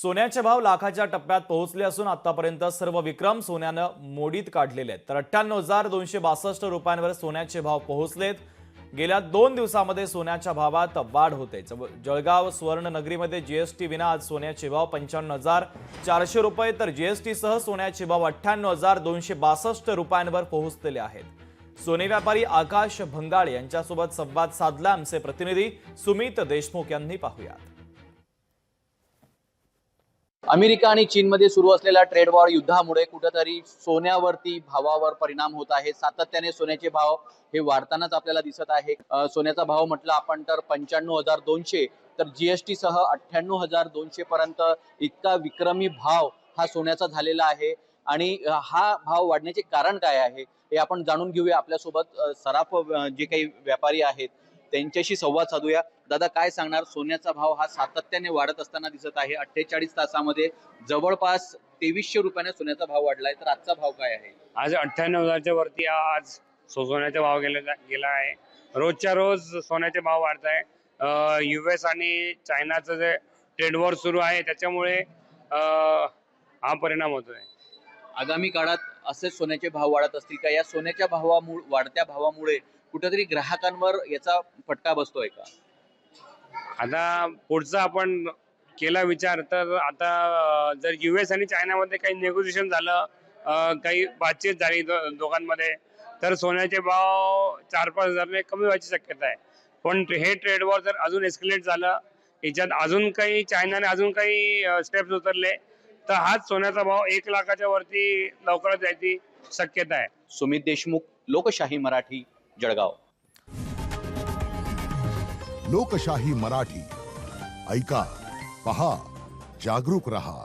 सोन्याचे भाव लाखाच्या टप्प्यात पोहोचले असून आतापर्यंत सर्व विक्रम सोन्यानं मोडीत काढलेले आहेत। तर 98,262 रुपयांवर सोन्याचे भाव पोहोचलेत। गेल्या 2 दिवसांमध्ये सोन्याच्या भावात वाढ होते। जळगाव सुवर्ण नगरीमध्ये जीएसटी विना आज सोन्याचे भाव 95,400 रुपये तर जीएसटी सह सोन्याचे भाव 98,262 रुपयांवर पोहोचलेले आहेत। सोने व्यापारी आकाश भंगाळ यांच्यासोबत संवाद साधला आमचे प्रतिनिधी सुमित देशमुख यांनी। पाहूयात। अमेरिका आणि चीनमध्ये सुरू असलेल्या ट्रेड वॉर युद्धामुळे कुठेतरी सोन्यावरती भावावर परिणाम होत आहे। सातत्याने सोन्याचे भाव हे वाढतानाच आपल्याला दिसत आहे। सोन्याचा भाव म्हटलं आपण तर 95,200 तर जीएसटी सह 98,200 पर्यंत इतका विक्रमी भाव हा सोन्याचा झालेला आहे। आणि हा भाव वाढण्याचे कारण काय आहे हे आपण जाणून घेऊया। आपल्यासोबत सराफ जे काही व्यापारी आहेत त्यांच्याशी संवाद साधूया। दादा, काय सांगणार? सोन्याचा भाव हा सातत्याने वाढत असताना दिसत आहे। 48 तासामध्ये जवळपास 2300 रुपयाने सोन्याचा भाव वाढलाय, तर आजचा भाव काय आहे? आज 98,000च्या वरती आज सोन्याचा भाव गेला आहे। रोजच्या रोज सोन्याचे भाव वाढत आहे। यूएस आणि चायनाचं जे ट्रेड वॉर सुरू आहे त्याच्यामुळे हा परिणाम होतोय। आगामी काळात असेच सोन्याचे भाव वाढत असतील का? या सोन्याच्या वाढत्या भावामुळे कुठेतरी ग्राहकांवर याचा फटका बसतोय का? आता पुढचा आपण केला विचार तर आता जर यूएस आणि चायनामध्ये काही नेगोशिएशन झालं, काही बातचीत झाली दोघांमध्ये, तर सोन्याचे भाव 4-5 हजारने कमी व्हायची शक्यता आहे। पण हे ट्रेड वॉर जर अजून एस्केलेट झालं, याच्यात अजून काही चायनाने अजून काही स्टेप्स उचलले तर हाच सोन्याचा भाव 1 लाखाच्या वरती लवकरच यायची शक्यता आहे। सुमित देशमुख, लोकशाही मराठी, जळगाव। लोकशाही मराठी ऐका, पहा, जागरूक रहा।